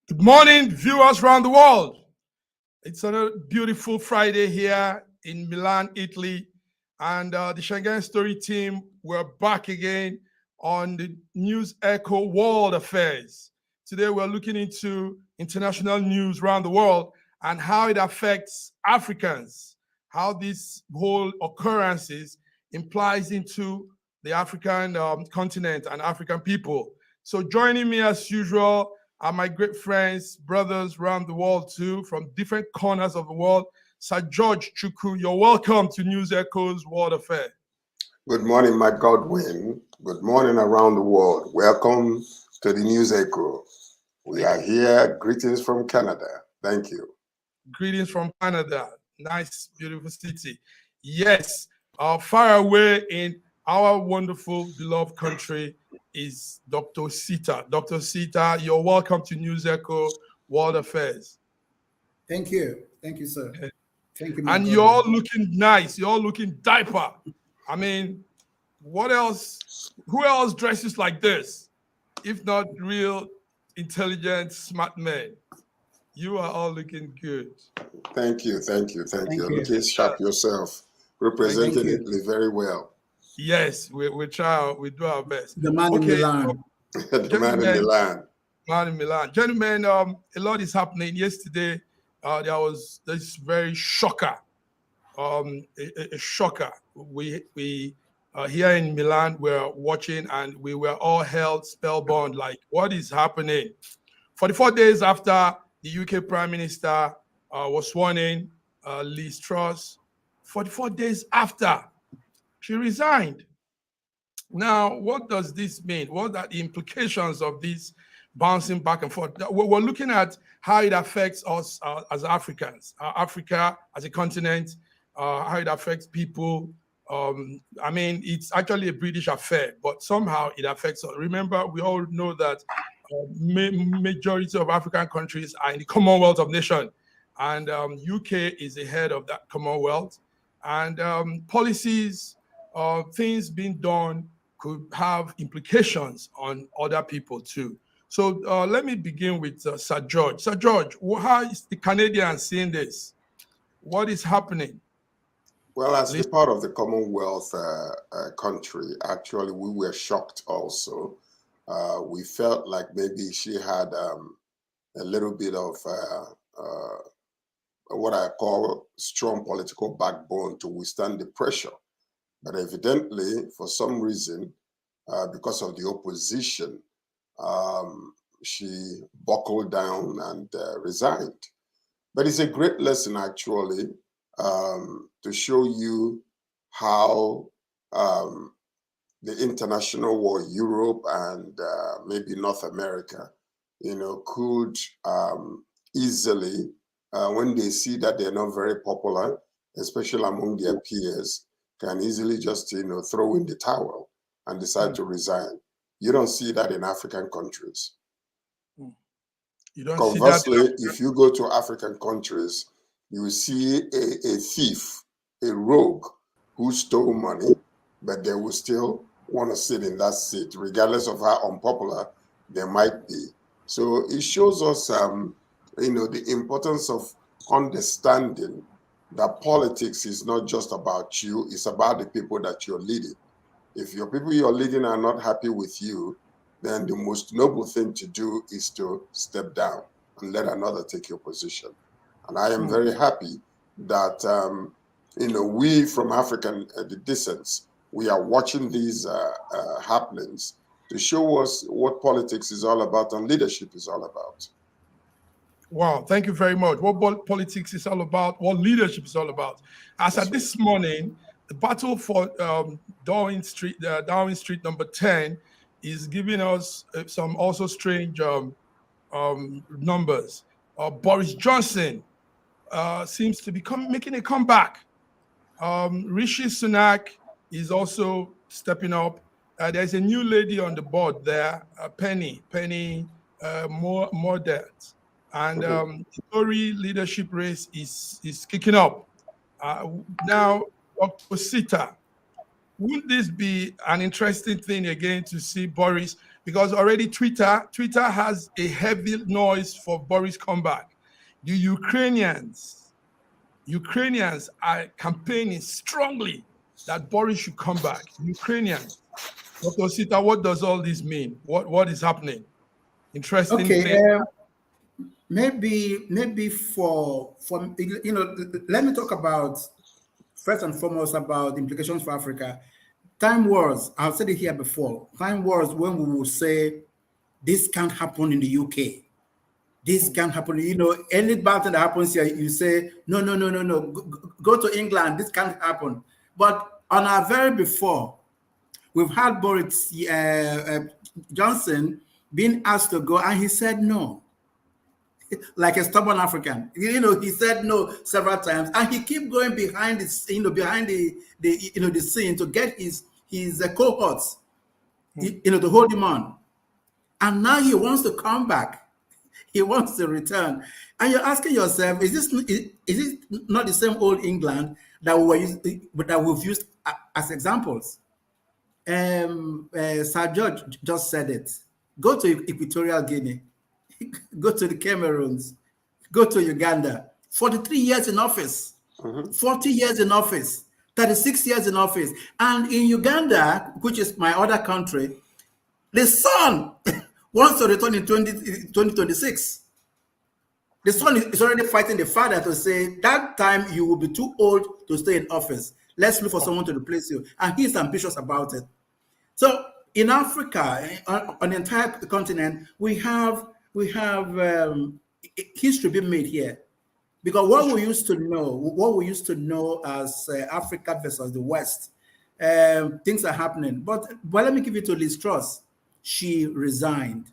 Good morning, viewers around the world. It's a beautiful Friday here in Milan, Italy. And the Schengen Story team, we're back again on the News Echo World Affairs. Today, we're looking into international news around the world and how it affects Africans, how this whole occurrences implies into the African continent and African people. So joining me as usual are my great friends, brothers around the world too, from different corners of the world. Sir George Chukwu, you're welcome to News Echo's World Affair. Good morning, Mike Godwin. Good morning around the world. Welcome to the News Echo. We are here. Greetings from Canada. Thank you. Greetings from Canada. Nice, beautiful city. Yes, far away in our wonderful, beloved country is Dr. Sita. Dr. Sita, you're welcome to News Echo World Affairs. Thank you. Thank you, sir. Thank you. And you're all looking nice. You're all looking diaper. I mean, what else? Who else dresses like this? If not real, intelligent, smart men. You are all looking good. Thank you. Looking sharp yourself. Representing Italy very well. Yes, we try. We do our best. The man in Milan. The man in Milan. Man in Milan. Gentlemen, a lot is happening. Yesterday, there was this very shocker. A shocker. We here in Milan, we're watching and we were all held spellbound. Like, what is happening? 44 days after the UK Prime Minister was sworn in, Liz Truss, 44 days after, she resigned. Now, what does this mean? What are the implications of this bouncing back and forth? We're looking at how it affects us as Africans, Africa as a continent, how it affects people. I mean, it's actually a British affair, but somehow it affects us. Remember, we all know that majority of African countries are in the Commonwealth of Nations, and UK is the head of that Commonwealth. And policies, things being done could have implications on other people too. So let me begin with Sir George. Sir George, how is the Canadians seeing this? What is happening? Well, as a part of the Commonwealth country, actually, we were shocked also. We felt like maybe she had a little bit of what I call strong political backbone to withstand the pressure. But evidently, for some reason, because of the opposition, she buckled down and resigned. But it's a great lesson, actually, to show you how the international war, Europe and maybe North America, could easily, when they see that they're not very popular, especially among their peers, can easily just, throw in the towel and decide to resign. You don't see that in African countries. You don't Conversely, see that if you go to African countries, you will see a thief, a rogue who stole money, but they will still want to sit in that seat, regardless of how unpopular they might be. So it shows us, the importance of understanding that politics is not just about you, it's about the people that you're leading. If your people you're leading are not happy with you, then the most noble thing to do is to step down and let another take your position. And I am very happy that, we from African descent, we are watching these happenings to show us what politics is all about and leadership is all about. Wow, thank you very much. What politics is all about, what leadership is all about. As at this morning, the battle for Downing Street number 10 is giving us some also strange numbers. Boris Johnson seems to be making a comeback. Rishi Sunak is also stepping up. There's a new lady on the board there, Penny Mordaunt. And the Tory leadership race is kicking up. Now, Dr. Sita, wouldn't this be an interesting thing again to see Boris? because already Twitter has a heavy noise for Boris comeback. The Ukrainians are campaigning strongly that Boris should come back. Ukrainians. Dr. Sita, what does all this mean? What is happening? Interesting Okay, thing. maybe for let me talk about first and foremost about implications for Africa. Time wars, I've said it here before. Time wars when we will say this can't happen in the UK. This can't happen. Any bad thing that happens here, you say, no. Go to England. This can't happen. But on our very before, we've had Boris Johnson being asked to go, and he said no. Like a stubborn African, he said no several times, and he kept going behind the scene to get his cohorts, to hold him on. And now he wants to come back. He wants to return. And you're asking yourself, is it not the same old England that we've used as examples? Sir George just said it. Go to Equatorial Guinea. Go to the Cameroons. Go to Uganda. 43 years in office. 40 years in office. 36 years in office. And in Uganda, which is my other country, the son wants to return in 2026. The son is already fighting the father to say, that time you will be too old to stay in office. Let's look for someone to replace you. And he's ambitious about it. So in Africa, on the entire continent, we have history being made here. Because what we used to know as Africa versus the West, things are happening. But let me give it to Liz Truss. She resigned.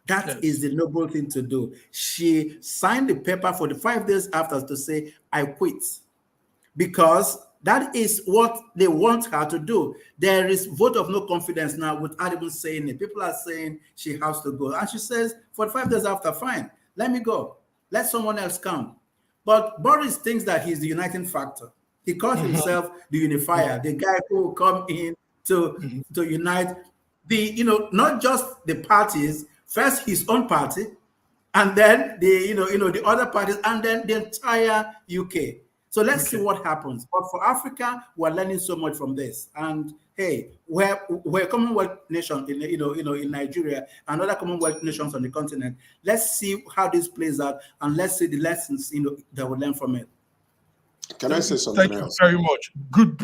That is the noble thing to do. She signed the paper 45 days after to say, I quit. Because that is what they want her to do. There is vote of no confidence now without even saying it. People are saying she has to go. And she says, 45 days after, fine, let me go. Let someone else come. But Boris thinks that he's the uniting factor. He calls himself the unifier, the guy who will come in to unite not just the parties, first his own party, and then the other parties, and then the entire UK. So let's see what happens. But for Africa, we're learning so much from this. And hey, we're a Commonwealth nation in Nigeria and other Commonwealth nations on the continent. Let's see how this plays out, and let's see the lessons that we learn from it. Can I say something else? Thank you very much. Good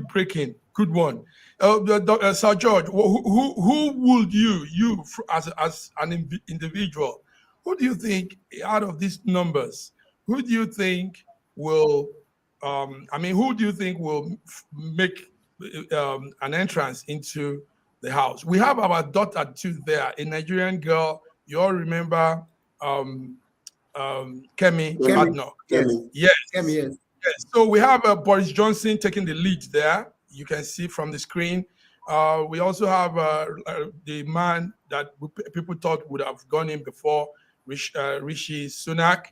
breaking. Good one. Sir George, who would you as an individual, who do you think out of these numbers, who do you think will make an entrance into the House? We have our daughter too there, a Nigerian girl. You all remember Kemi Badnoch? Yes. Kemi, yes. Yes. So we have Boris Johnson taking the lead there. You can see from the screen. We also have the man that people thought would have gone in before, Rishi Sunak.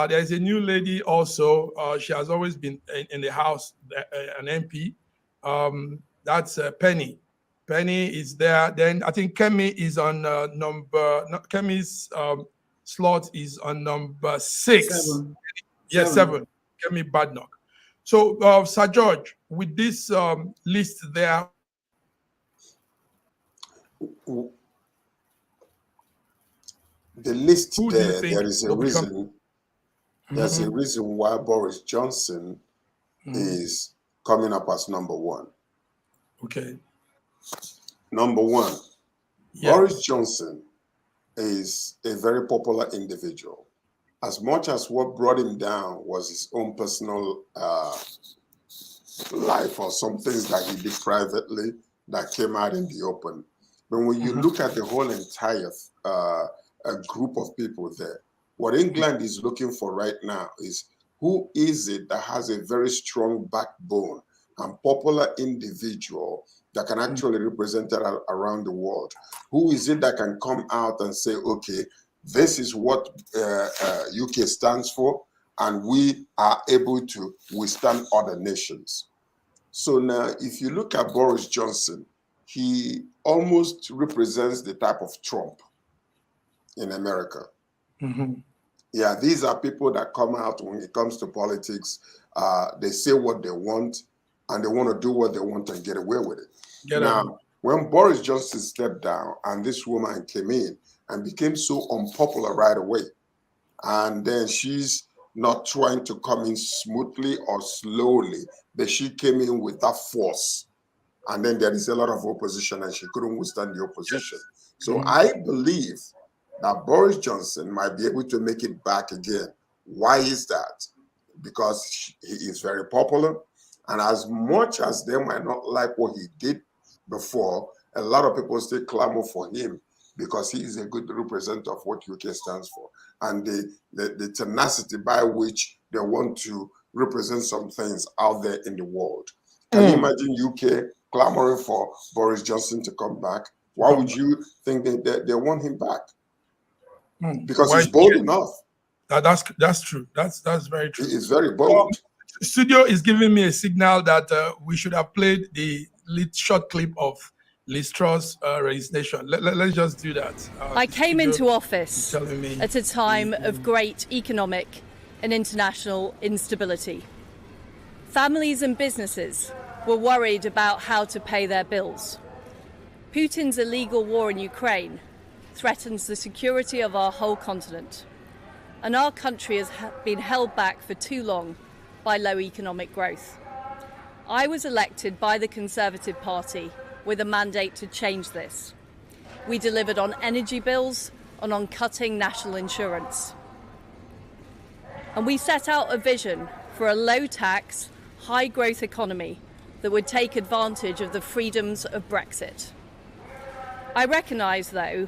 There's a new lady also. She has always been in the House, an MP. That's Penny. Penny is there. Then I think Kemi is on Kemi's slot is on number 6. 7. Yes, 7. Kemi Badnoch. So, Sir George, with this list there. The list there is a reason. There's a reason why Boris Johnson is coming up as number 1. Okay. Number 1, Boris Johnson is a very popular individual. As much as what brought him down was his own personal life or some things that he did privately that came out in the open. But when you look at the whole entire group of people there, what England is looking for right now is who is it that has a very strong backbone and popular individual that can actually represent it around the world? Who is it that can come out and say, okay, this is what UK stands for, and we are able to withstand other nations? So now, if you look at Boris Johnson, he almost represents the type of Trump in America. Yeah, these are people that come out when it comes to politics. They say what they want, and they want to do what they want and get away with it. Now, when Boris Johnson stepped down and this woman came in and became so unpopular right away, and then she's not trying to come in smoothly or slowly, but she came in with that force. And then there is a lot of opposition and she couldn't withstand the opposition. So I believe that Boris Johnson might be able to make it back again. Why is that? Because he is very popular. And as much as they might not like what he did before, a lot of people still clamor for him because he is a good representative of what UK stands for. And the tenacity by which they want to represent some things out there in the world. Can you imagine UK clamoring for Boris Johnson to come back? Why would you think that they want him back? Because he's bold enough. That's true. That's very true. He is very bold. Studio is giving me a signal that we should have played the short clip of Liz Truss resignation. Let's just do that. I came into office at a time of great economic and international instability. Families and businesses were worried about how to pay their bills. Putin's illegal war in Ukraine threatens the security of our whole continent, and our country has been held back for too long by low economic growth. I was elected by the Conservative Party with a mandate to change this. We delivered on energy bills and on cutting national insurance. And we set out a vision for a low-tax, high-growth economy that would take advantage of the freedoms of Brexit. I recognise, though,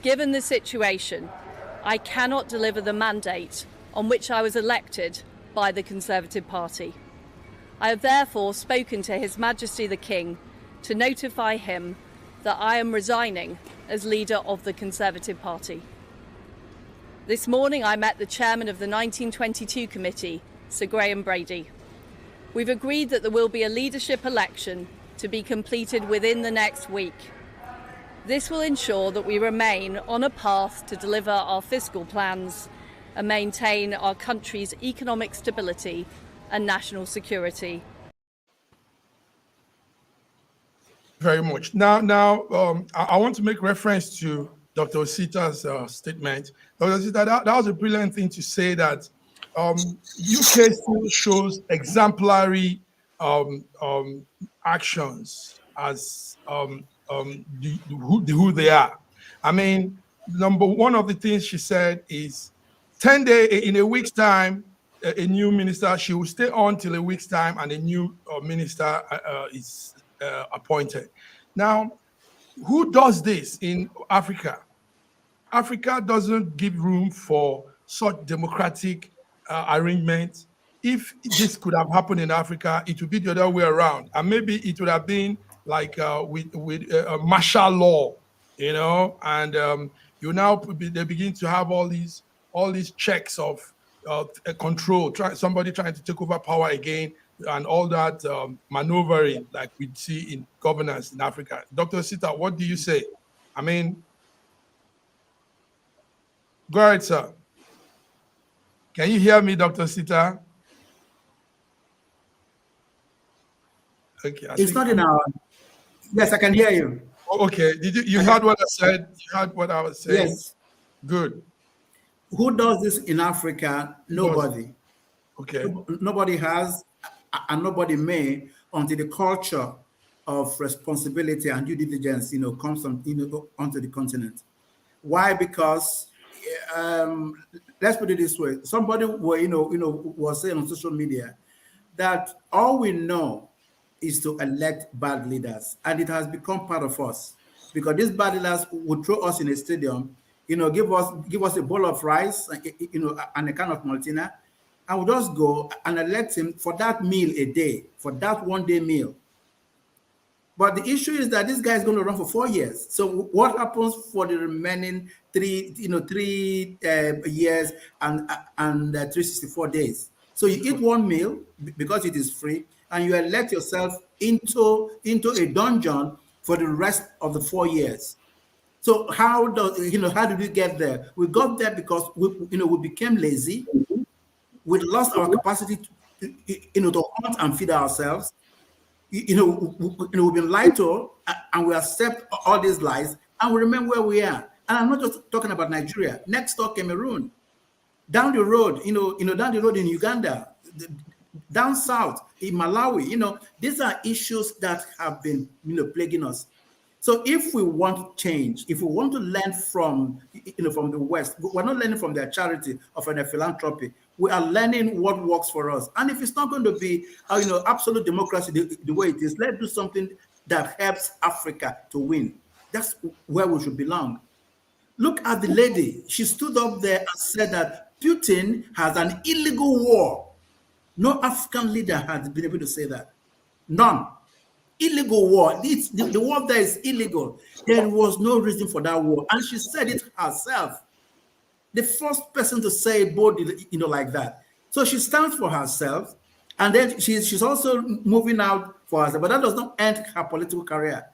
given the situation, I cannot deliver the mandate on which I was elected by the Conservative Party. I have therefore spoken to His Majesty the King to notify him that I am resigning as leader of the Conservative Party. This morning I met the chairman of the 1922 committee, Sir Graham Brady. We've agreed that there will be a leadership election to be completed within the next week. This will ensure that we remain on a path to deliver our fiscal plans and maintain our country's economic stability and national security. Very much. Now, I want to make reference to Dr. Osita's statement. Dr. Osita, that was a brilliant thing to say, that UK still shows exemplary actions as who they are. I mean, one of the things she said is 10 days, in a week's time, a new minister, she will stay on till a week's time, and a new minister is appointed. Now, who does this in Africa? Africa doesn't give room for such democratic arrangement. If this could have happened in Africa, it would be the other way around, and maybe it would have been like with martial law, you know. And they begin to have all these checks of control, somebody trying to take over power again, and all that maneuvering like we see in governance in Africa. Dr. Osita, what do you say? I mean, go ahead, sir. Can you hear me, Dr. Osita? Okay. It's not in our... Yes, I can hear you. Oh, okay. Did you heard what I said? You heard what I was saying? Yes. Good. Who does this in Africa? Nobody. Okay. Nobody has, and nobody may, until the culture of responsibility and due diligence, comes on, onto the continent. Why? Because let's put it this way: somebody was saying on social media that all we know is to elect bad leaders, and it has become part of us, because these bad leaders would throw us in a stadium, give us a bowl of rice, and a can of Maltina, and we'll just go and elect him for that meal a day, for that one-day meal. But the issue is that this guy is going to run for 4 years. So what happens for the remaining 3 years and 364 days? So you eat one meal because it is free, and you elect yourself into a dungeon for the rest of the 4 years. So how did we get there? We got there because we became lazy. We lost our capacity to hunt and feed ourselves. We've been lied to, and we accept all these lies, and we remain where we are. And I'm not just talking about Nigeria. Next door, Cameroon. Down the road, down the road in Uganda, down south in Malawi. These are issues that have been, plaguing us. So if we want change, if we want to learn from the West, we're not learning from their charity or from their philanthropy. We are learning what works for us. And if it's not going to be, absolute democracy the way it is, let's do something that helps Africa to win. That's where we should belong. Look at the lady. She stood up there and said that Putin has an illegal war. No African leader has been able to say that. None. Illegal war. The war there is illegal. There was no reason for that war. And she said it herself. The first person to say it boldly, like that. So she stands for herself. And then she's also moving out for herself. But that does not end her political career.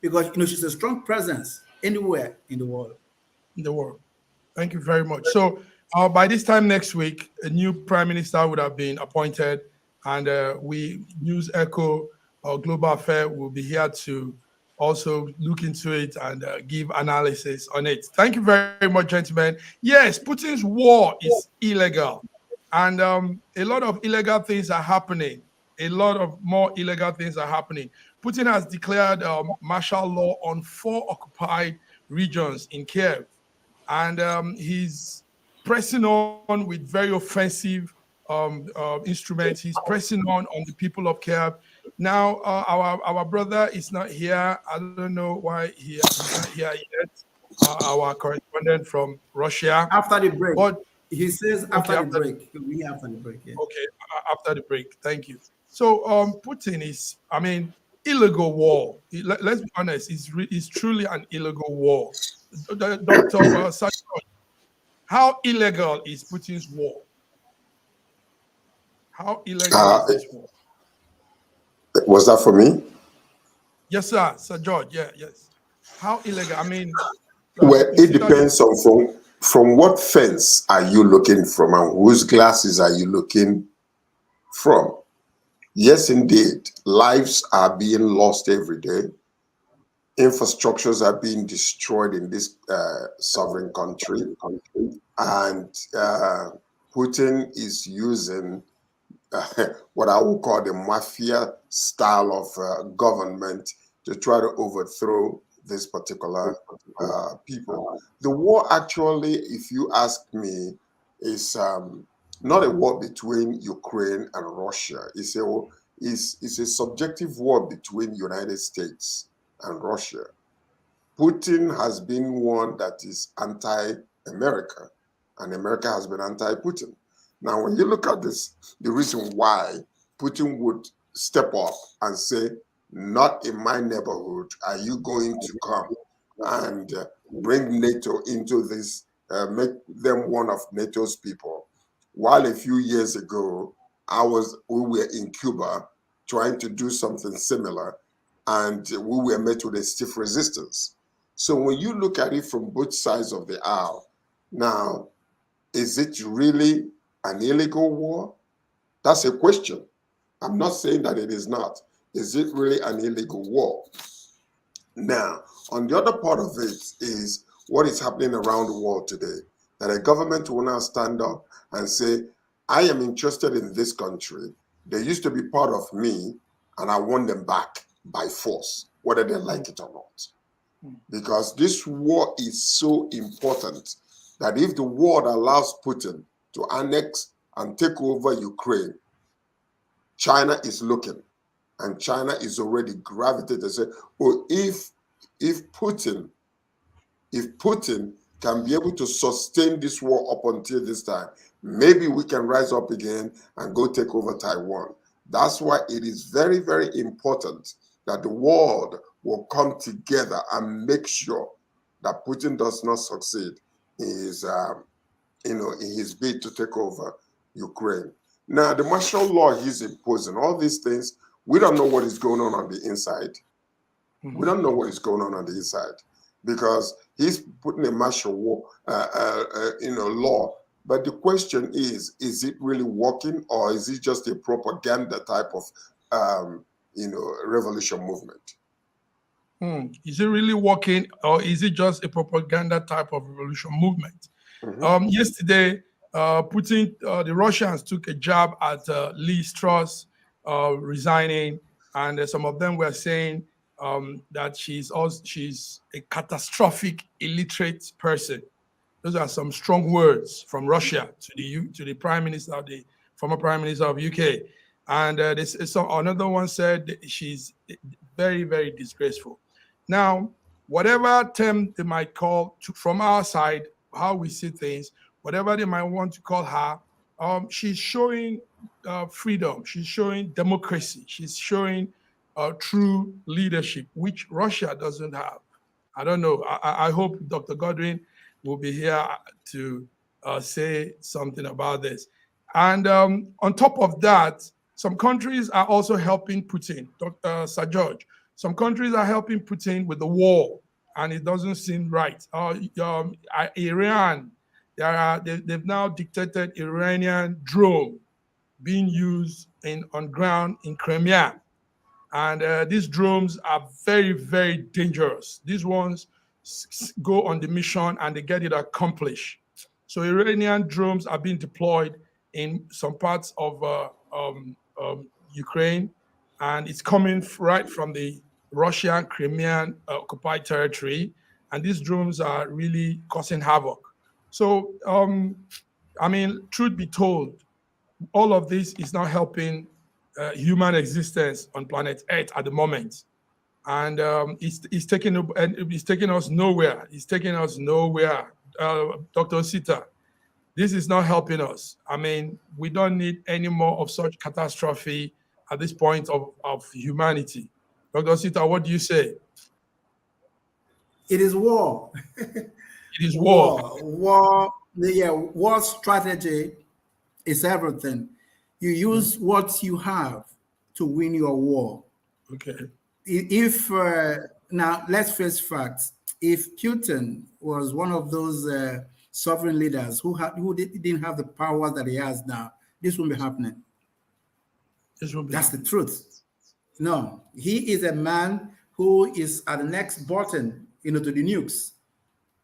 Because, she's a strong presence anywhere in the world. Thank you very much. So by this time next week, a new prime minister would have been appointed. And we, News Echo, Global Affair, will be here to also look into it and give analysis on it. Thank you very much, gentlemen. Yes, Putin's war is illegal. And a lot of illegal things are happening. A lot of more illegal things are happening. Putin has declared martial law on 4 occupied regions in Kyiv. And he's pressing on with very offensive instruments. He's pressing on the people of Kyiv. Now, our brother is not here. I don't know why he's not here yet. Our correspondent from Russia. After the break. But he says after the break. He'll be after the break. Yeah. Okay, after the break. Thank you. So Putin is, illegal war. Let's be honest. It's truly an illegal war. Dr. Sajid, how illegal is Putin's war? How illegal is this war? Was that for me? Yes, sir. Sir George, yes. How illegal? Well, it depends on from what fence are you looking from and whose glasses are you looking from. Yes, indeed, lives are being lost every day. Infrastructures are being destroyed in this sovereign country. And Putin is using what I would call the mafia style of government to try to overthrow this particular people. The war actually, if you ask me, is not a war between Ukraine and Russia. It's a subjective war between United States and Russia. Putin has been one that is anti-America, and America has been anti-Putin. Now, when you look at this, the reason why Putin would step up and say, not in my neighborhood are you going to come and bring NATO into this, make them one of NATO's people. While a few years ago, we were in Cuba trying to do something similar, and we were met with a stiff resistance. So when you look at it from both sides of the aisle, now, is it really an illegal war? That's a question. I'm not saying that it is not. Is it really an illegal war? Now, on the other part of it is what is happening around the world today, that a government will now stand up and say, I am interested in this country. They used to be part of me, and I want them back by force, whether they like it or not. Because this war is so important that if the world allows Putin to annex and take over Ukraine, China is looking, and China is already gravitated and say, oh, if Putin can be able to sustain this war up until this time, maybe we can rise up again and go take over Taiwan. That's why it is very, very important that the world will come together and make sure that Putin does not succeed in his bid to take over Ukraine. Now, the martial law he's imposing, all these things, we don't know what is going on the inside. We don't know what is going on the inside, because he's putting a martial law. But the question is it really working, or is it just a propaganda type of, revolution movement? Is it really working, or is it just a propaganda type of revolution movement? Yesterday, Putin, the Russians took a jab at Truss resigning, and some of them were saying that she's a catastrophic illiterate person. Those are some strong words from Russia to the prime minister, the former prime minister of UK. And another one said that she's very, very disgraceful. Now, whatever term they might call from our side, how we see things, whatever they might want to call her, she's showing freedom. She's showing democracy. She's showing true leadership, which Russia doesn't have. I don't know. I hope Dr. Godwin will be here to say something about this. And on top of that, some countries are also helping Putin. Sir George, some countries are helping Putin with the war, and it doesn't seem right. Iran, they've now dictated Iranian drone being used on ground in Crimea. And these drones are very, very dangerous. These ones go on the mission and they get it accomplished. So Iranian drones are being deployed in some parts of Ukraine, and it's coming right from the Russian Crimean occupied territory. And these drones are really causing havoc. So, truth be told, all of this is not helping human existence on planet Earth at the moment. And it's taking us nowhere. It's taking us nowhere. Dr. Sita, this is not helping us. We don't need any more of such catastrophe at this point of humanity. Dr. Sita, what do you say? It is war. It is war. War strategy is everything. You use what you have to win your war. Okay. If now let's face facts. If Putin was one of those sovereign leaders who didn't have the power that he has now, this won't be happening. That's the truth. No, he is a man who is at the next button, to the nukes.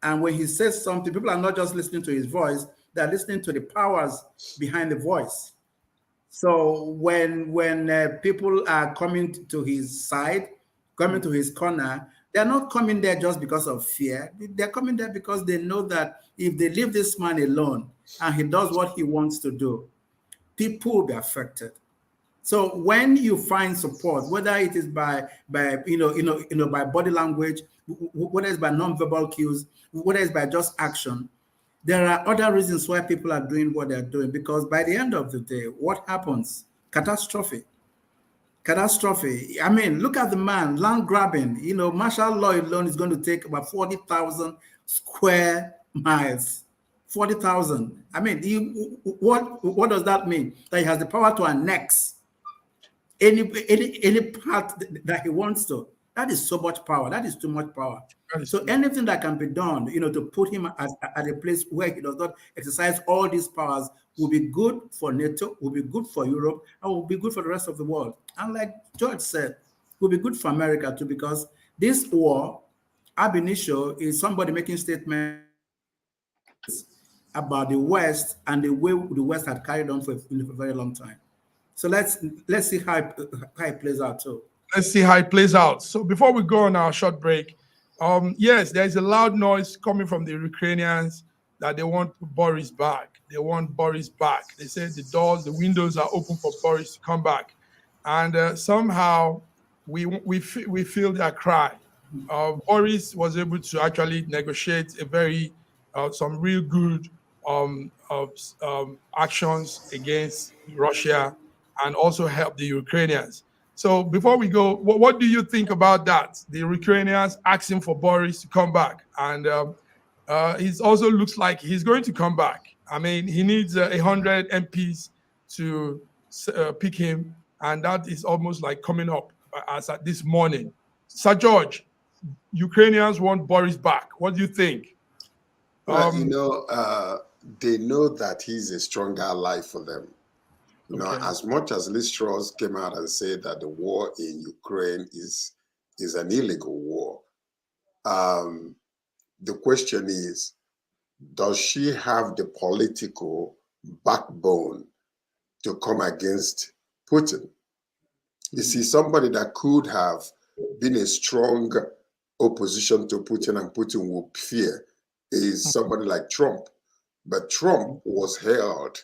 And when he says something, people are not just listening to his voice; they're listening to the powers behind the voice. So when people are coming to his side, coming to his corner, they're not coming there just because of fear. They're coming there because they know that if they leave this man alone and he does what he wants to do, people will be affected. So when you find support, whether it is by body language, whether it's by non-verbal cues, whether it's by just action, there are other reasons why people are doing what they're doing, because by the end of the day, what happens? Catastrophe. Look at the man, land grabbing. Martial law alone is going to take about 40,000 square miles. 40,000. What does that mean? That he has the power to annex any part that he wants to. That is so much power. That is too much power. So anything that can be done, to put him at a place where he does not exercise all these powers will be good for NATO, will be good for Europe, and will be good for the rest of the world. And like George said, will be good for America too, because this war, ab initio, is somebody making statements about the West and the way the West had carried on for a very long time. So let's see how it plays out too. Let's see how it plays out. So before we go on our short break, yes, there's a loud noise coming from the Ukrainians that they want Boris back. They want Boris back. They say the windows are open for Boris to come back. And somehow we feel their cry. Boris was able to actually negotiate some real good actions against Russia and also help the Ukrainians. So before we go, what do you think about that? The Ukrainians asking for Boris to come back, and it also looks like he's going to come back. He needs 100 MPs to pick him, and that is almost like coming up as at this morning. Sir George, Ukrainians want Boris back. What do you think? Well, they know that he's a strong ally for them. As much as Liz Truss came out and said that the war in Ukraine is an illegal war, the question is, does she have the political backbone to come against Putin? You see, somebody that could have been a strong opposition to Putin and Putin would fear is somebody like Trump. But Trump was held,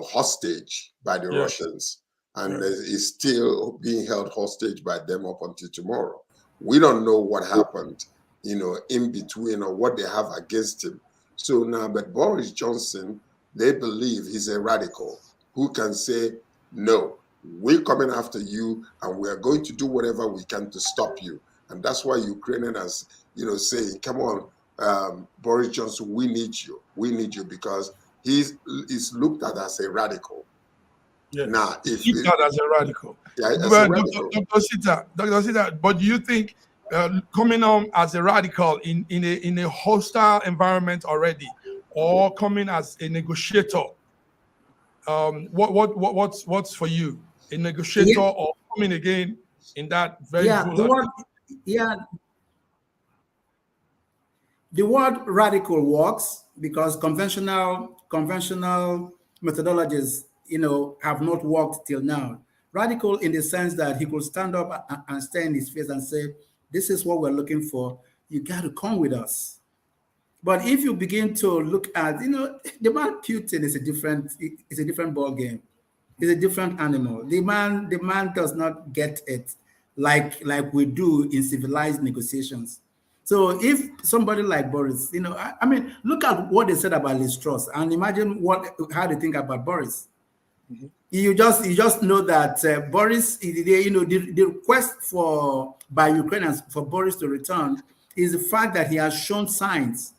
hostage by the Russians, and is still being held hostage by them up until tomorrow. We don't know what happened, in between or what they have against him. So now, but Boris Johnson, they believe he's a radical who can say, no, we're coming after you and we are going to do whatever we can to stop you. And that's why Ukrainians, saying, come on, Boris Johnson, we need you. We need you, because he's looked at as a radical. Yes. Now, if looked at as a radical. Yeah, as a radical. Dr. Sita, but do you think coming on as a radical in a hostile environment already, or coming as a negotiator, what's for you? A negotiator or coming again in that very the word radical works because conventional methodologies, have not worked till now. Radical in the sense that he could stand up and stare in his face and say, this is what we're looking for. You got to come with us. But if you begin to look at, the man Putin is a different ball game. He's a different animal. The man does not get it like we do in civilized negotiations. So if somebody like Boris, look at what they said about Liz Truss and imagine how they think about Boris. Mm-hmm. You just know that Boris, the request by Ukrainians for Boris to return is the fact that he has shown signs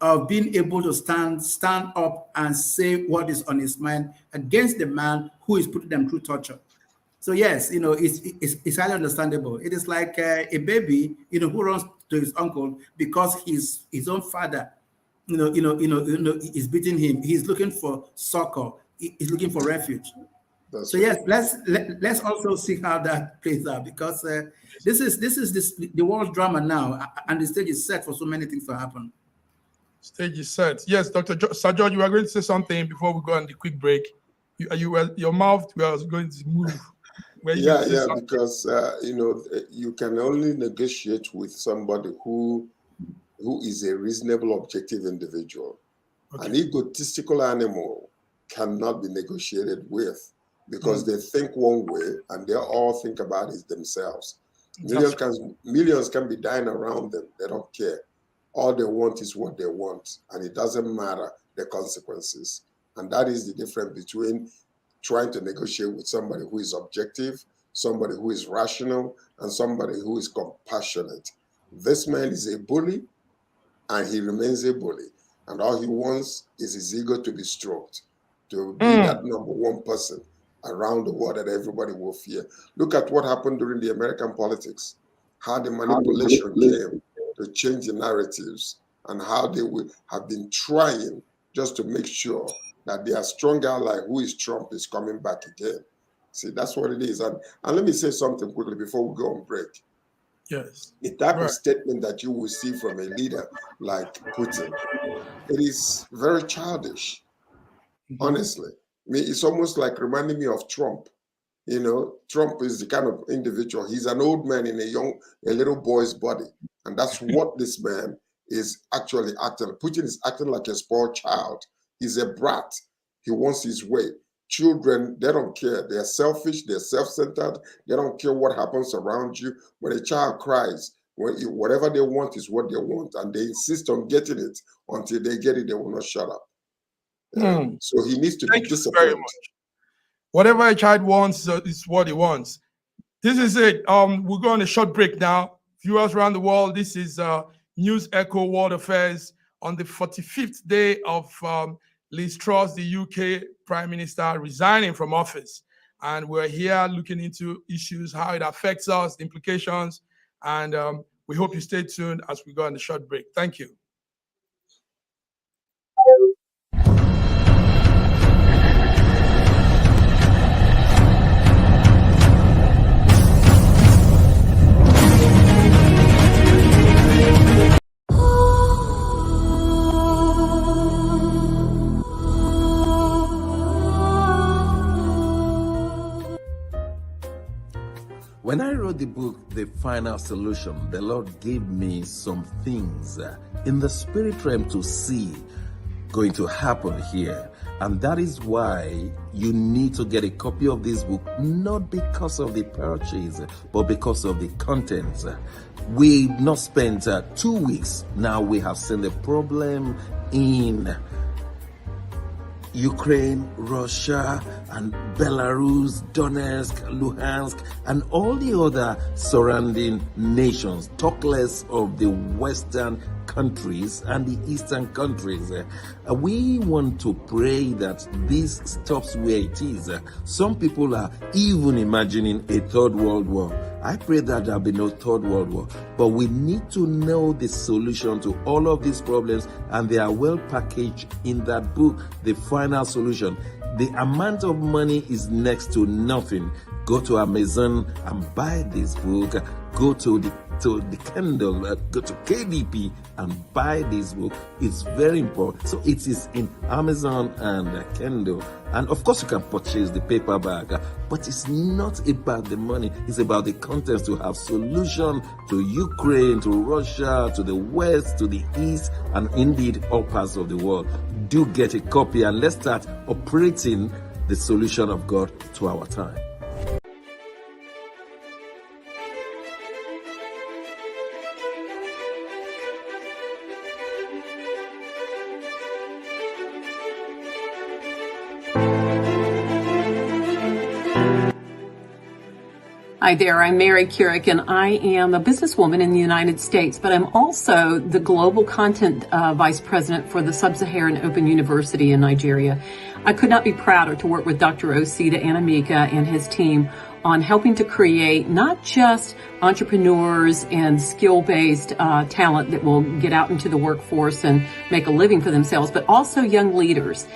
of being able to stand up and say what is on his mind against the man who is putting them through torture. So yes, it's highly understandable. It is like a baby, who runs to his uncle because his own father, is beating him. He's looking for succor. He's looking for refuge. That's so right. Yes, let's also see how that plays out, because this is the world's drama now, and the stage is set for so many things to happen. Stage is set. Yes, Sir George, you were going to say something before we go on the quick break. Your mouth was going to move. Because you can only negotiate with somebody who is a reasonable, objective individual. Okay. An egotistical animal cannot be negotiated with, because they think one way and they all think about it themselves. Millions can be dying around them. They don't care. All they want is what they want, and it doesn't matter the consequences. And that is the difference between trying to negotiate with somebody who is objective, somebody who is rational, and somebody who is compassionate. This man is a bully, and he remains a bully. And all he wants is his ego to be stroked, to be that number one person around the world that everybody will fear. Look at what happened during the American politics, how the manipulation came to change the narratives, and how they will have been trying just to make sure that their strong ally, who is Trump, is coming back again. See, that's what it is. And let me say something quickly before we go on break. Yes. The type of statement that you will see from a leader like Putin, it is very childish, honestly. I mean, it's almost like reminding me of Trump. Trump is the kind of individual, he's an old man in a little boy's body. And that's what this man is actually acting. Putin is acting like a spoiled child. He's a brat. He wants his way. Children, they don't care. They're selfish. They're self-centered. They don't care what happens around you. When a child cries, whatever they want is what they want, and they insist on getting it. Until they get it, they will not shut up. So he needs to be disciplined. Very much. Whatever a child wants is what he wants. This is it. We'll go on a short break now. Viewers around the world, this is News Echo World Affairs on the 45th day of Liz Truss, the UK Prime Minister, resigning from office. And we're here looking into issues, how it affects us, the implications, And we hope you stay tuned as we go on the short break. Thank you. When I wrote the book, The Final Solution, the Lord gave me some things in the spirit realm to see going to happen here. And that is why you need to get a copy of this book, not because of the purchase, but because of the contents. We've not spent 2 weeks. Now we have seen the problem in Ukraine, Russia, and Belarus, Donetsk, Luhansk, and all the other surrounding nations, talk less of the Western countries and the Eastern countries. We want to pray that this stops where it is. Some people are even imagining a third world war. I pray that there'll be no third world war, but we need to know the solution to all of these problems, and they are well packaged in that book, The Final Solution. The amount of money is next to nothing. Go to Amazon and buy this book. Go to the Kindle, go to KDP and buy this book. It's very important. So it is in Amazon and Kindle. And of course you can purchase the paperback, but it's not about the money. It's about the contents to have solution to Ukraine, to Russia, to the West, to the East, and indeed all parts of the world. Do get a copy and let's start operating the solution of God to our time. Hi there, I'm Mary Keurig, and I am a businesswoman in the United States, but I'm also the Global Content Vice President for the Sub-Saharan Open University in Nigeria. I could not be prouder to work with Dr. Osita Anamika and his team on helping to create not just entrepreneurs and skill-based talent that will get out into the workforce and make a living for themselves, but also young leaders.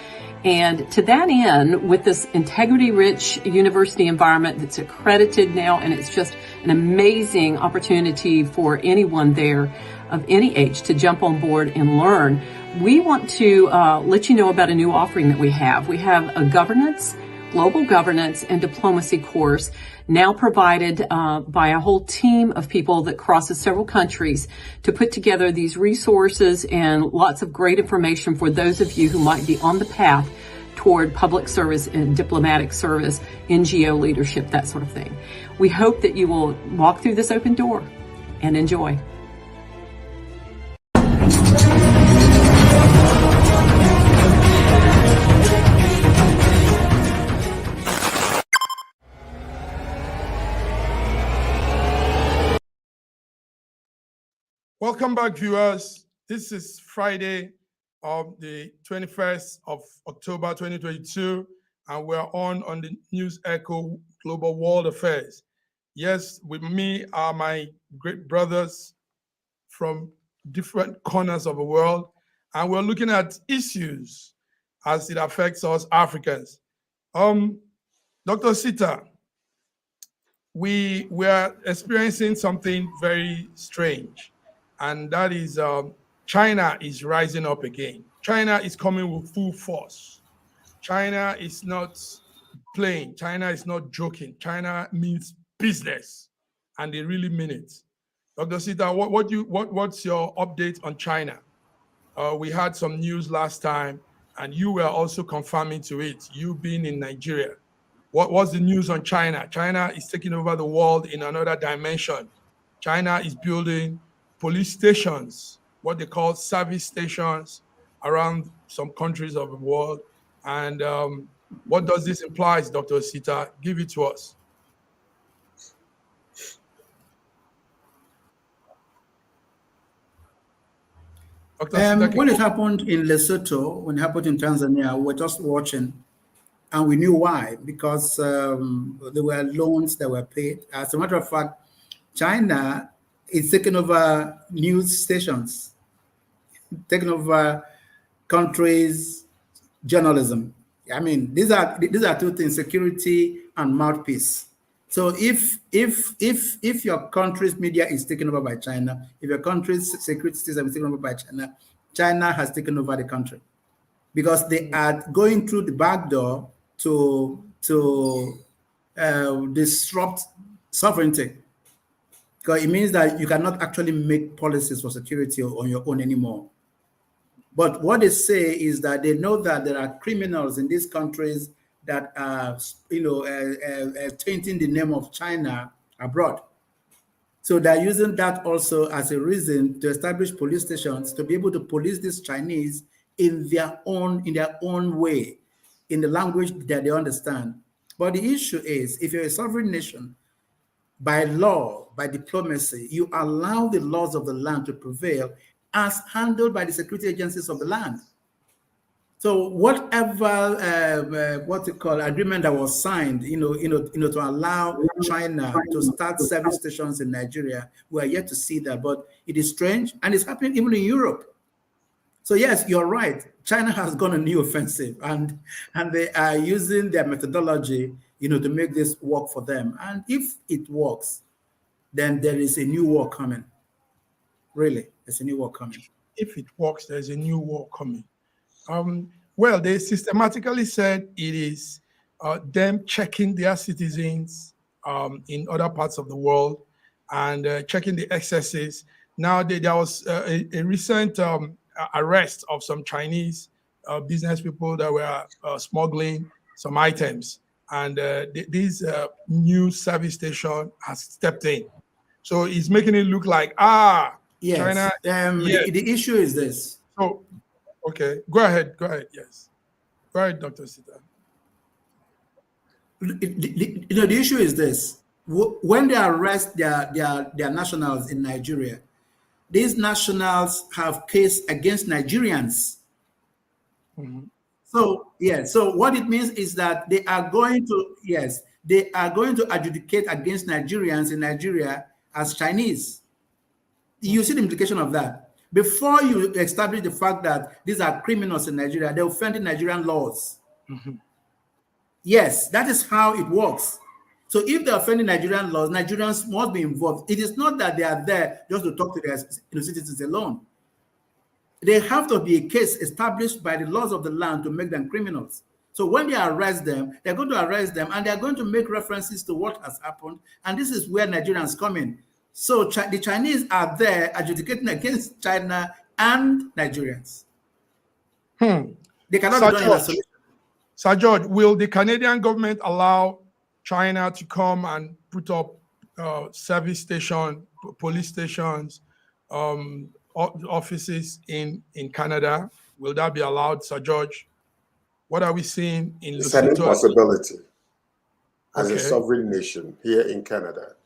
And to that end, with this integrity-rich university environment that's accredited now, and it's just an amazing opportunity for anyone there of any age to jump on board and learn, we want to let you know about a new offering that we have. We have a global governance and diplomacy course now provided by a whole team of people that crosses several countries to put together these resources and lots of great information for those of you who might be on the path toward public service and diplomatic service, NGO leadership, that sort of thing. We hope that you will walk through this open door and enjoy. Welcome back, viewers. This is Friday of the 21st of October 2022, and we're on the News Echo Global World Affairs. Yes, with me are my great brothers from different corners of the world, and we're looking at issues as it affects us Africans. Dr. Sita, we are experiencing something very strange, and that is China is rising up again. China is coming with full force. China is not playing. China is not joking. China means business, and they really mean it. Dr. Sita, what's your update on China? We had some news last time, and you were also confirming to it, you being in Nigeria. What's the news on China? China is taking over the world in another dimension. China is building police stations, what they call service stations, around some countries of the world. And what does this imply, Dr. Sita? Give it to us. When it happened in Lesotho, when it happened in Tanzania, we were just watching, and we knew why, because there were loans that were paid. As a matter of fact, China It's taken over news stations, taken over countries, journalism. I mean, these are two things: security and mouthpiece. So if your country's media is taken over by China, if your country's security system is taken over by China, China has taken over the country, because they are going through the back door to disrupt sovereignty. Because it means that you cannot actually make policies for security on your own anymore. But what they say is that they know that there are criminals in these countries that are, tainting the name of China abroad. So they're using that also as a reason to establish police stations to be able to police these Chinese in their own way, in the language that they understand. But the issue is, if you're a sovereign nation, by law, by diplomacy, you allow the laws of the land to prevail as handled by the security agencies of the land. So whatever agreement that was signed, to allow China to start service stations in Nigeria, we are yet to see that. But it is strange, and it's happening even in Europe. So yes, you're right. China has gone a new offensive, and they are using their methodology, to make this work for them. And if it works, then there is a new war coming. Really, there's a new war coming. If it works, there's a new war coming. Well, they systematically said it is them checking their citizens in other parts of the world and checking the excesses. Now, there was a recent arrest of some Chinese business people that were smuggling some items. And this new service station has stepped in. So it's making it look like, yes. China. The issue is this. So, okay, go ahead. Yes, go ahead, Dr. Sita. The issue is this: when they arrest their nationals in Nigeria, these nationals have case against Nigerians. Mm-hmm. So what it means is that they are going to adjudicate against Nigerians in Nigeria as Chinese. You see the implication of that. Before you establish the fact that these are criminals in Nigeria, they're offending Nigerian laws. Mm-hmm. Yes, that is how it works. So if they're offending Nigerian laws, Nigerians must be involved. It is not that they are there just to talk to their citizens alone. They have to be a case established by the laws of the land to make them criminals. So when they arrest them, they're going to arrest them, and they're going to make references to what has happened. And this is where Nigerians come in. So the Chinese are there adjudicating against China and Nigerians. They cannot be done in isolation. Sir George, will the Canadian government allow China to come and put up service stations, police stations, offices in Canada? Will that be allowed, Sir George? What are we seeing in It's an impossibility as a sovereign nation here in Canada.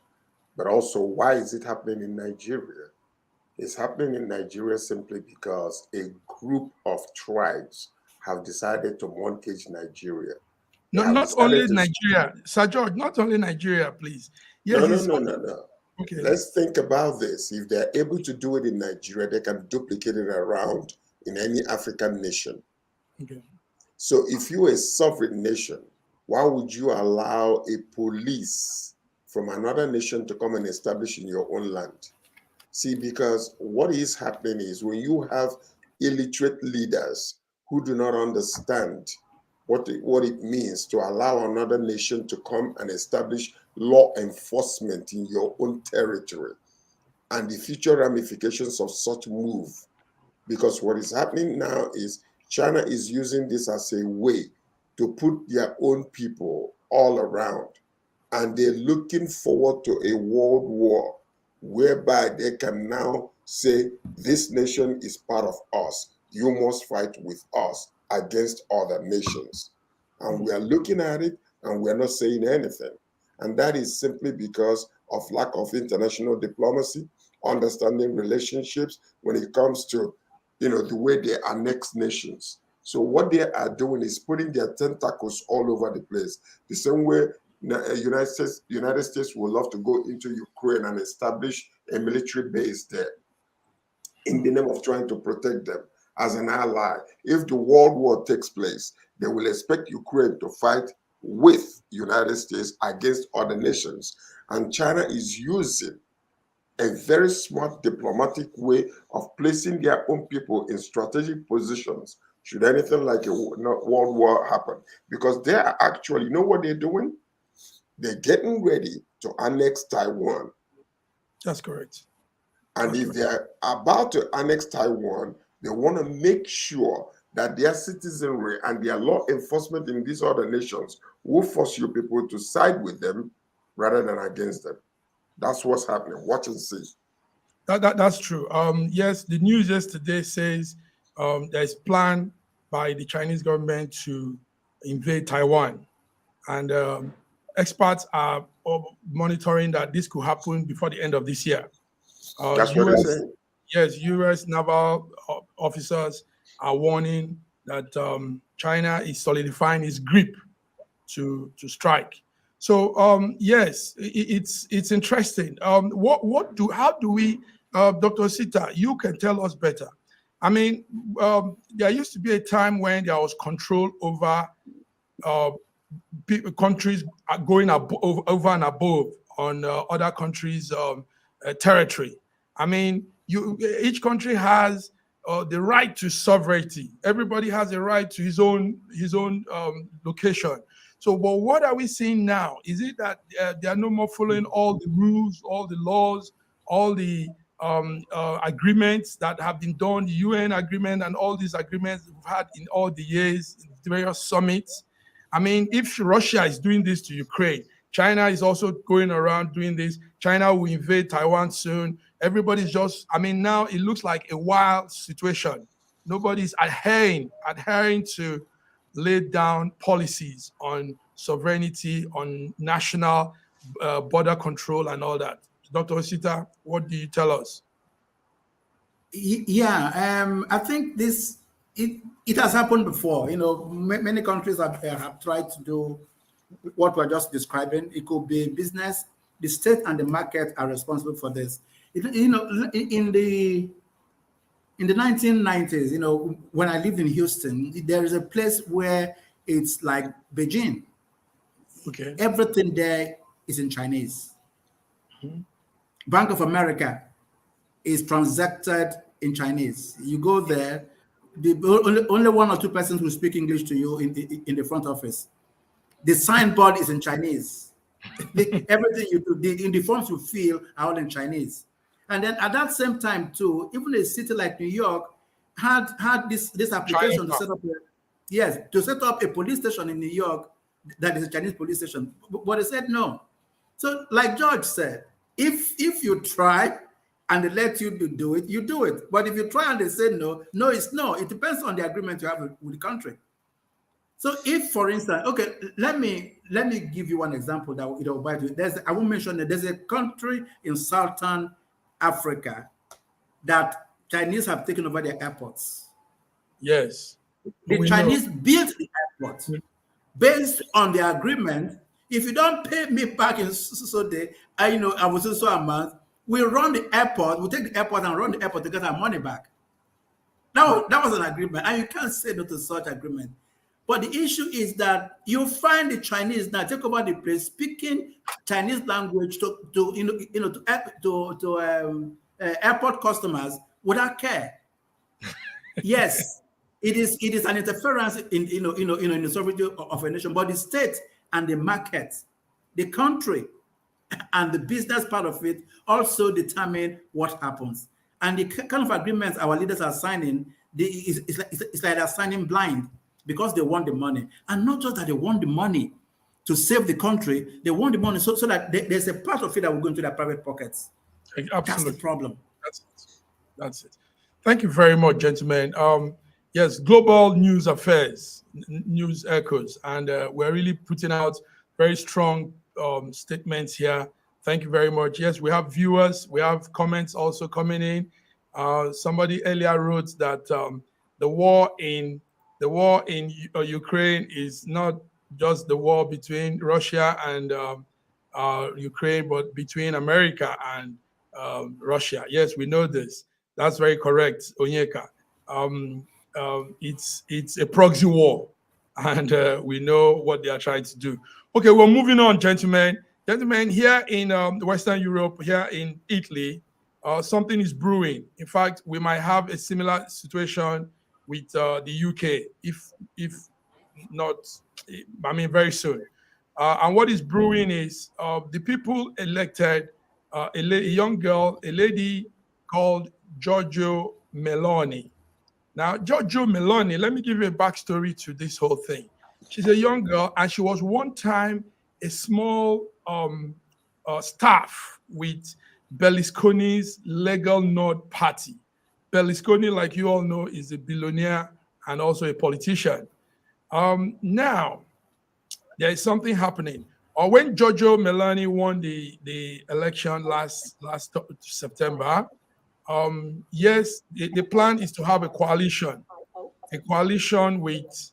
But also, why is it happening in Nigeria? It's happening in Nigeria simply because a group of tribes have decided to mortgage Nigeria. Not only Nigeria, Sir George, not only Nigeria, please. Yes, no. Okay. Let's think about this. If they're able to do it in Nigeria, they can duplicate it around in any African nation. Okay. So if you're a sovereign nation, why would you allow a police from another nation to come and establish in your own land? See, because what is happening is when you have illiterate leaders who do not understand what it means to allow another nation to come and establish law enforcement in your own territory and the future ramifications of such move. Because what is happening now is China is using this as a way to put their own people all around. And they're looking forward to a world war whereby they can now say, this nation is part of us. You must fight with us against other nations. And we are looking at it and we're not saying anything. And that is simply because of lack of international diplomacy, understanding relationships when it comes to, the way they annex nations. So what they are doing is putting their tentacles all over the place. The same way United States would love to go into Ukraine and establish a military base there in the name of trying to protect them as an ally. If the world war takes place, they will expect Ukraine to fight with United States against other nations. And China is using a very smart diplomatic way of placing their own people in strategic positions should anything like a world war happen. Because they are actually, you know what they're doing? They're getting ready to annex Taiwan. That's correct. And if they're about to annex Taiwan, they want to make sure that their citizenry and their law enforcement in these other nations will force you people to side with them rather than against them. That's what's happening. Watch and see. That's true. Yes, the news yesterday says there's plan by the Chinese government to invade Taiwan. And experts are monitoring that this could happen before the end of this year. That's what they're saying. Yes, U.S. naval officers are warning that China is solidifying its grip to strike. So yes, it's interesting. How do we, Dr. Sita, you can tell us better. I mean, there used to be a time when there was control over countries going over and above on other countries' territory. I mean, each country has the right to sovereignty. Everybody has a right to his own location. So, but what are we seeing now? Is it that they are no more following all the rules, all the laws, all the agreements that have been done, the UN agreement and all these agreements we've had in all the years, in various summits? I mean, if Russia is doing this to Ukraine, China is also going around doing this. China will invade Taiwan soon. Everybody's just, I mean, now it looks like a wild situation. Nobody's adhering to lay down policies on sovereignty, on national border control and all that. Dr. Osita, what do you tell us? Yeah, I think it has happened before. You know, many countries have tried to do what we're just describing. It could be business. The state and the market are responsible for this. You know, in the 1990s, you know, when I lived in Houston, there is a place where it's like Beijing. Okay. Everything there is in Chinese. Mm-hmm. Bank of America is transacted in Chinese. You go there, only one or two persons who speak English to you in the front office. The signboard is in Chinese. Everything you do, in the forms you fill are all in Chinese. And then at that same time too, even a city like New York had this application to set up a police station in New York that is a Chinese police station. But they said no. So like George said, if you try and they let you do it, you do it. But if you try and they say no, no, it's no. It depends on the agreement you have with the country. So if, for instance, okay, let me give you one example that I won't mention it. There's a country in Southern Africa that Chinese have taken over their airports. Yes. The Chinese built the airport based on the agreement. If you don't pay me back in so day, I will say so amount. We run the airport. We take the airport and run the airport to get our money back. That was an agreement, and you can't say no to such agreement. But the issue is that you find the Chinese now take over the place, speaking Chinese language to airport customers without care. Yes, it is an interference in the sovereignty of a nation, but the state and the market, the country, and the business part of it also determine what happens. And the kind of agreements our leaders are signing, it's like they're signing blind because they want the money. And not just that they want the money to save the country, they want the money so that there's a part of it that will go into their private pockets. Absolutely. That's the problem. That's it. Thank you very much, gentlemen. Yes, global news affairs, news echoes, and we're really putting out very strong statements here. Thank you very much. Yes, we have viewers, we have comments also coming in. Somebody earlier wrote that the war in Ukraine is not just the war between Russia and Ukraine, but between America and Russia. Yes, we know this. That's very correct, Onyeka. It's a proxy war, and we know what they are trying to do. Okay, we're moving on, gentlemen. Gentlemen, here in Western Europe, here in Italy, something is brewing. In fact, we might have a similar situation with the UK, if not, I mean, very soon. And what is brewing is the people elected a young girl, a lady called Giorgio Meloni. Now, Giorgio Meloni, let me give you a backstory to this whole thing. She's a young girl, and she was one time a small staff with Berlusconi's Legal Nord party. Berlusconi, like you all know, is a billionaire and also a politician. Now, there is something happening. Or when Giorgio Meloni won the election last September, yes, the plan is to have a coalition with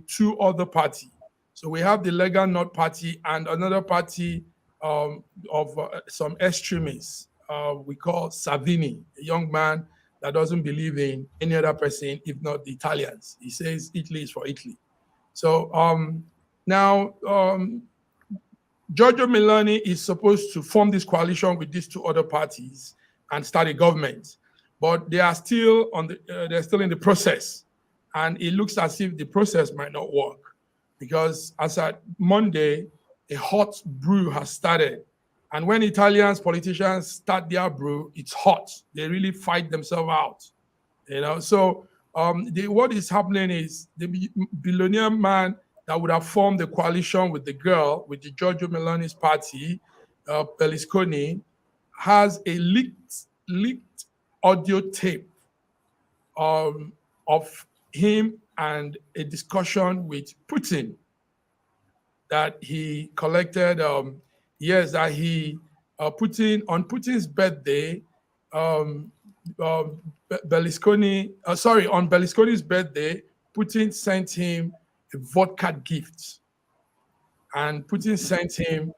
two other parties. So we have the Lega Nord party and another party of some extremists. We call Salvini, a young man that doesn't believe in any other person, if not the Italians. He says Italy is for Italy. So now Giorgio Meloni is supposed to form this coalition with these two other parties and start a government, but they are still they're still in the process, and it looks as if the process might not work because as at Monday, a hot brew has started, and when Italians politicians start their brew, it's hot. They really fight themselves out, you know. So what is happening is the billionaire man that would have formed the coalition with the girl, with the Giorgio Meloni's party, Berlusconi, has a leaked audio tape of him and a discussion with Putin that he collected. Yes, that he Putin on Putin's birthday. On Berlusconi's birthday, Putin sent him a vodka gift, and Putin sent him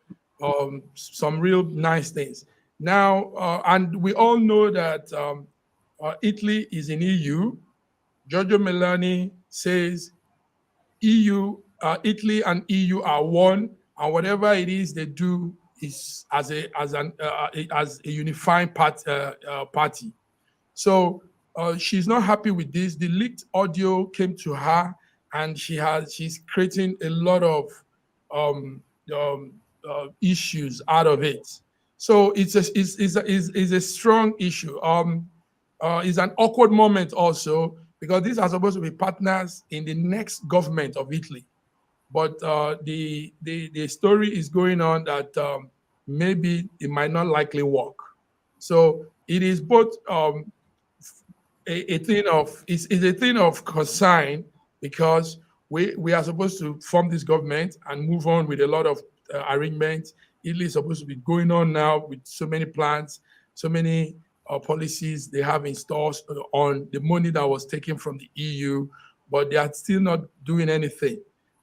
some real nice things. Now, and we all know that Italy is in EU. Giorgio Meloni says Italy and EU are one, and whatever it is they do is as a unifying party. So she's not happy with this. The leaked audio came to her, and she's creating a lot of issues out of it. So it's a strong issue. It's an awkward moment also because these are supposed to be partners in the next government of Italy, but the story is going on that maybe it might not likely work. So it is both a thing of concern because we are supposed to form this government and move on with a lot of arrangements. Italy is supposed to be going on now with so many plans, so many policies they have in stores on the money that was taken from the EU, but they are still not doing anything.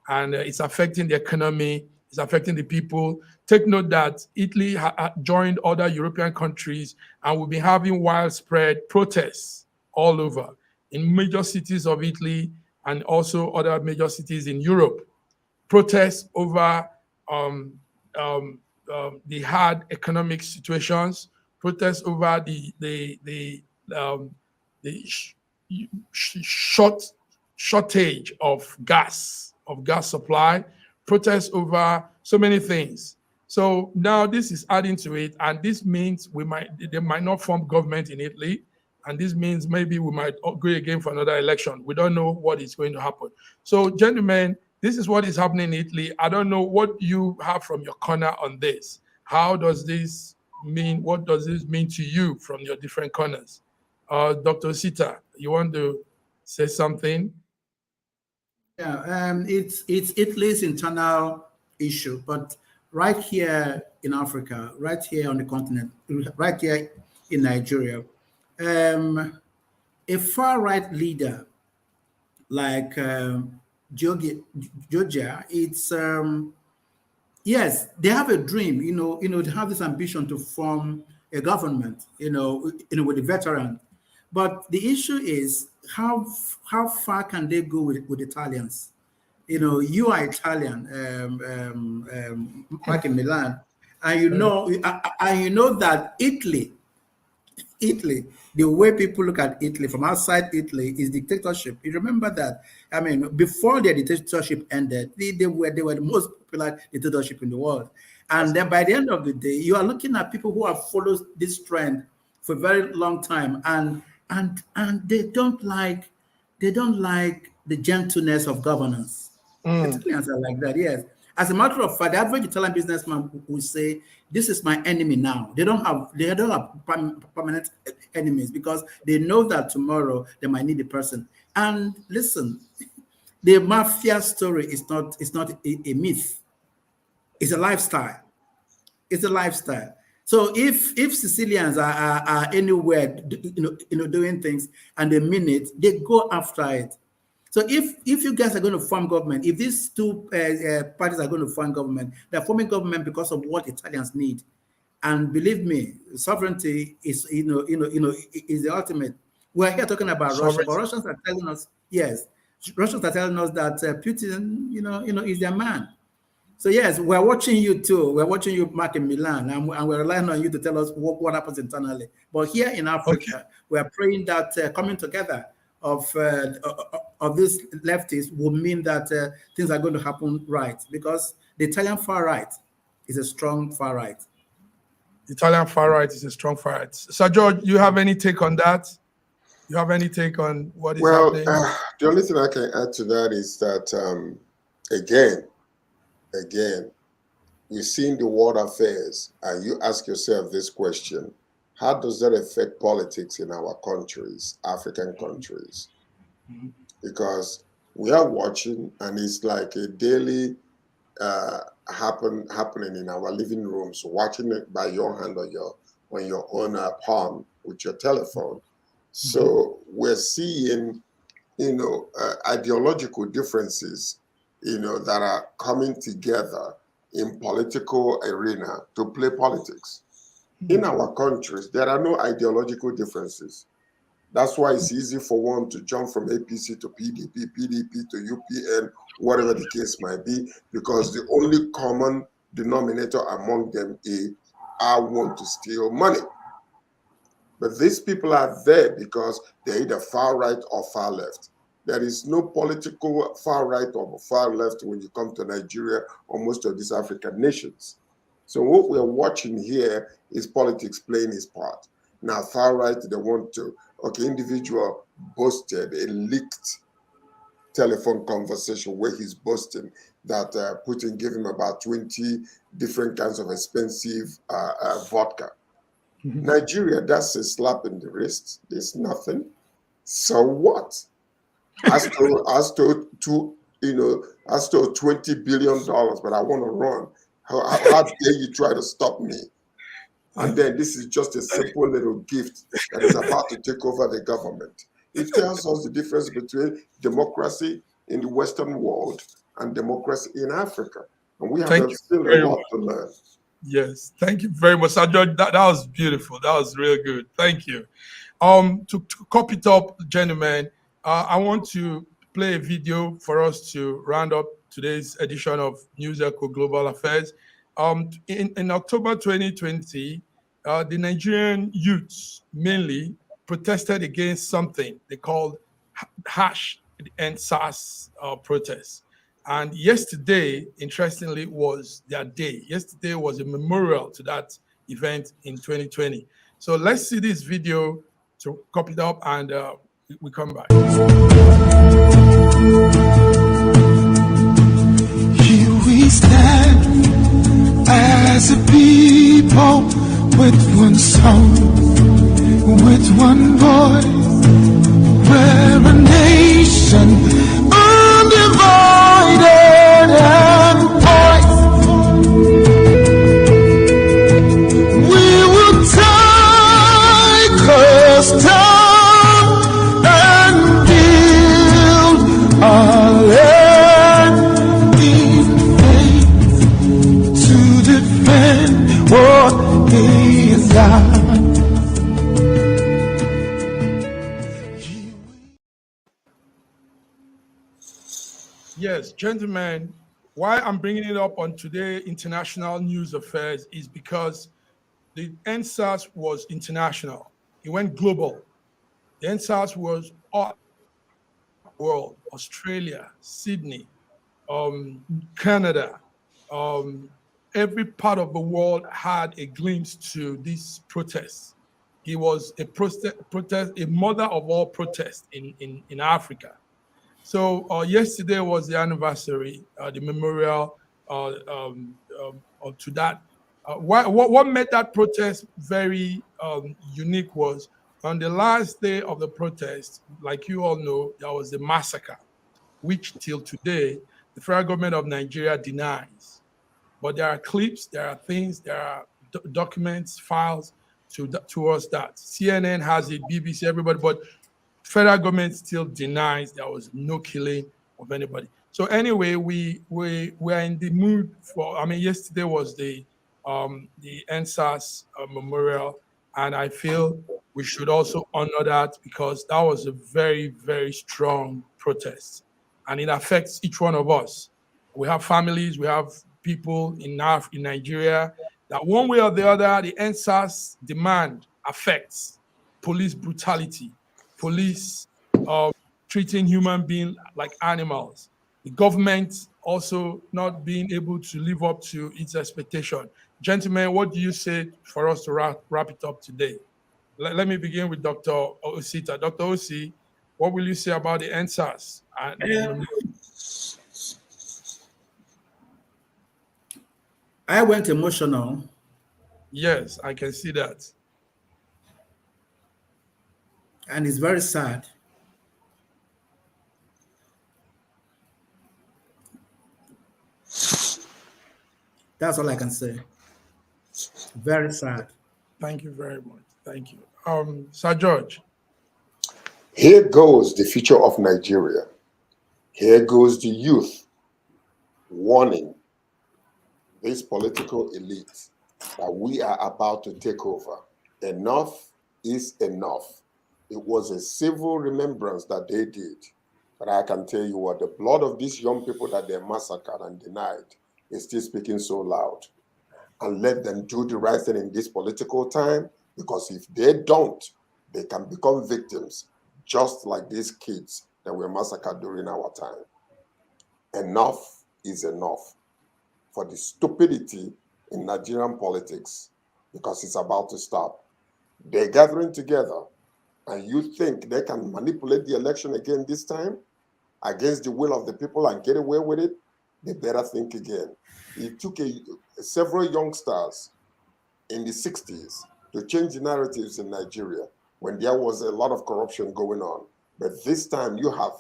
And it's affecting the economy, it's affecting the people. Take note that Italy joined other European countries and will be having widespread protests all over in major cities of Italy and also other major cities in Europe. Protests over the hard economic situations, protests over the shortage of gas supply, protests over so many things. So now this is adding to it, and this means they might not form government in Italy, and this means maybe we might go again for another election. We don't know what is going to happen. So, gentlemen, this is what is happening in Italy. I don't know what you have from your corner on this. How does this mean? What does this mean to you from your different corners? Dr. Sita, you want to say something? Yeah, it's Italy's internal issue, but right here in Africa, right here on the continent, right here in Nigeria, a far-right leader like Georgia, it's Yes, they have a dream, they have this ambition to form a government, with the veteran. But the issue is how far can they go with Italians? You are Italian, back in Milan, and you know that Italy, the way people look at Italy from outside Italy is dictatorship. You remember that? I mean, before their dictatorship ended, they were the most popular dictatorship in the world. And then by the end of the day, you are looking at people who have followed this trend for a very long time, and they don't like the gentleness of governance. Italians are like that, yes. As a matter of fact, the average Italian businessman will say, "This is my enemy now." They don't have permanent enemies because they know that tomorrow they might need the person. And listen, the mafia story is not a myth. It's a lifestyle. It's a lifestyle. So if Sicilians are anywhere, doing things and they mean it, they go after it. So if you guys are going to form government, if these two parties are going to form government, they're forming government because of what Italians need. And believe me, sovereignty is is the ultimate. We're here talking about Russia, but Russians are telling us, yes, Russians are telling us that Putin, is their man. So yes, we're watching you too. We're watching you, Mark, in Milan, and we're relying on you to tell us what happens internally. But here in Africa, we're praying that coming together of these leftists will mean that things are going to happen right, because the Italian far right is a strong far right. The Italian far right is a strong far right. Sir George, you have any take on that? You have any take on what is happening? The only thing I can add to that is that, again, you're seeing the world affairs, and you ask yourself this question: how does that affect politics in our countries, African countries? Because we are watching, and it's like a daily happening in our living rooms, watching it by your hand on your own palm with your telephone. So we're seeing, ideological differences, that are coming together in political arena to play politics. In our countries, there are no ideological differences. That's why it's easy for one to jump from APC to PDP, PDP to UPN, whatever the case might be, because the only common denominator among them is, I want to steal money. But these people are there because they're either far right or far left. There is no political far right or far left when you come to Nigeria or most of these African nations. So what we're watching here is politics playing its part. Now, far right, they want to, individual boasted a leaked telephone conversation where he's boasting that Putin gave him about 20 different kinds of expensive vodka. Nigeria, that's a slap in the wrist. There's nothing. So what? I stole $20 billion, but I want to run. How dare you try to stop me? And then this is just a simple little gift that is about to take over the government. It tells us the difference between democracy in the Western world and democracy in Africa. And we have still a lot to learn. Yes, thank you very much, Sir George. That was beautiful. That was real good. Thank you. To copy it up, gentlemen, I want to play a video for us to round up today's edition of News Echo Global Affairs. In October 2020, the Nigerian youths mainly protested against something they called #End SARS protests. And yesterday, interestingly, was their day. Yesterday was a memorial to that event in 2020. So let's see this video to copy it up, and we come back. Here we stand as a people with one soul, with one voice. We're a nation undivided and voice. We will take us time and build our land in faith Gentlemen, why I'm bringing it up on today international news affairs is because the NSAS was international. It went global. The NSAS was all world, Australia, Sydney, Canada, every part of the world had a glimpse to this protest. He was a protest, a mother of all protests in Africa. So yesterday was the anniversary, the memorial to that. What made that protest very unique was on the last day of the protest, like you all know, there was a massacre, which till today, the federal government of Nigeria denies. But there are clips, there are things, there are documents, files towards that. CNN has it, BBC, everybody, but federal government still denies there was no killing of anybody. So anyway, we're in the mood for, I mean, yesterday was the NSAS memorial, and I feel we should also honor that because that was a very, very strong protest. And it affects each one of us. We have families, we have people in Nigeria that one way or the other, the NSAS demand affects police brutality, police treating human beings like animals, the government also not being able to live up to its expectation. Gentlemen, what do you say for us to wrap it up today? Let me begin with Dr. Osita. Dr. Osi, what will you say about the NSAS? I went emotional. Yes, I can see that. And it's very sad. That's all I can say. Very sad. Thank you very much. Thank you. Sir George. Here goes the future of Nigeria. Here goes the youth warning this political elite that we are about to take over. Enough is enough. It was a civil remembrance that they did. But I can tell you what, the blood of these young people that they massacred and denied is still speaking so loud. And let them do the right thing in this political time, because if they don't, they can become victims, just like these kids that were massacred during our time. Enough is enough for the stupidity in Nigerian politics, because it's about to stop. They're gathering together, and you think they can manipulate the election again this time against the will of the people and get away with it? They better think again. It took several youngsters in the 60s to change the narratives in Nigeria when there was a lot of corruption going on. But this time you have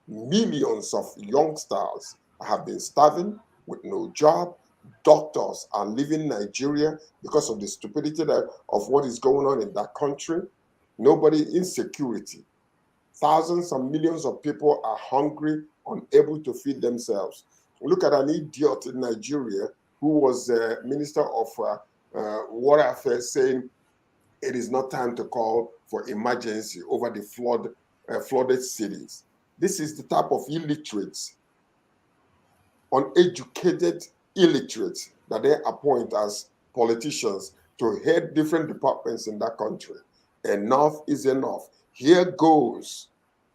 millions of youngsters have been starving with no job. Doctors are leaving Nigeria because of the stupidity of what is going on in that country. Nobody, insecurity. Thousands and millions of people are hungry, unable to feed themselves. Look at an idiot in Nigeria who was Minister of Water Affairs saying it is not time to call for emergency over the flooded cities. This is the type of illiterates, uneducated illiterates that they appoint as politicians to head different departments in that country. Enough is enough. Here goes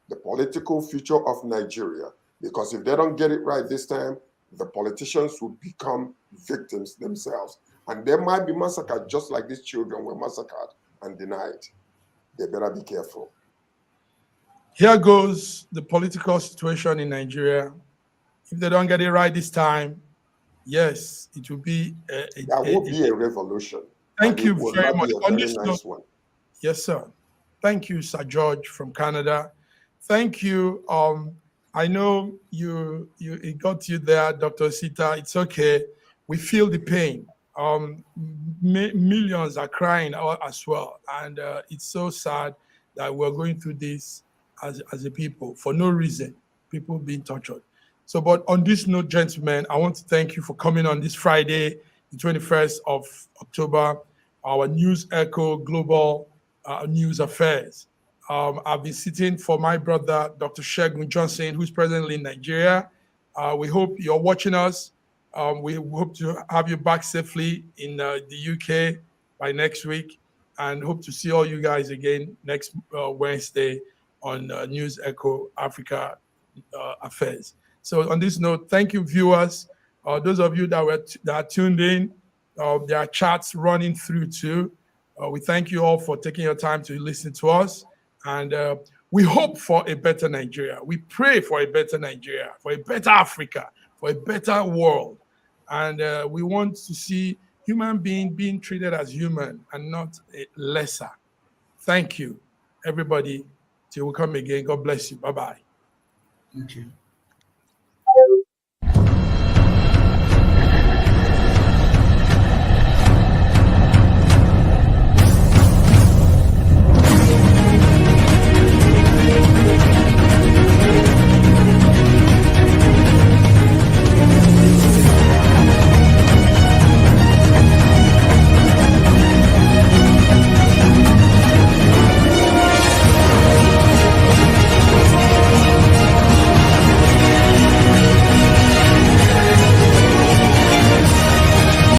the political future of Nigeria, because if they don't get it right this time, the politicians will become victims themselves. And they might be massacred just like these children were massacred and denied. They better be careful. Here goes the political situation in Nigeria. If they don't get it right this time, yes, it will be that will be a revolution. Thank you very much. On this nice one. Yes, sir. Thank you, Sir George from Canada. Thank you. I know it got you there, Dr. Sita. It's okay. We feel the pain. Millions are crying as well. And it's so sad that we're going through this as a people for no reason, people being tortured. So, but on this note, gentlemen, I want to thank you for coming on this Friday, the 21st of October, our News Echo Global News Affairs. I've been sitting for my brother, Dr. Shegun Johnson, who's presently in Nigeria. We hope you're watching us. We hope to have you back safely in the UK by next week, and hope to see all you guys again next Wednesday on News Echo Africa Affairs. So on this note, thank you, viewers. Those of you that are tuned in, there are chats running through too. We thank you all for taking your time to listen to us, and we hope for a better Nigeria. We pray for a better Nigeria, for a better Africa, for a better world. And we want to see human being treated as human and not lesser. Thank you, everybody. Till we come again. God bless you. Bye-bye. Thank you.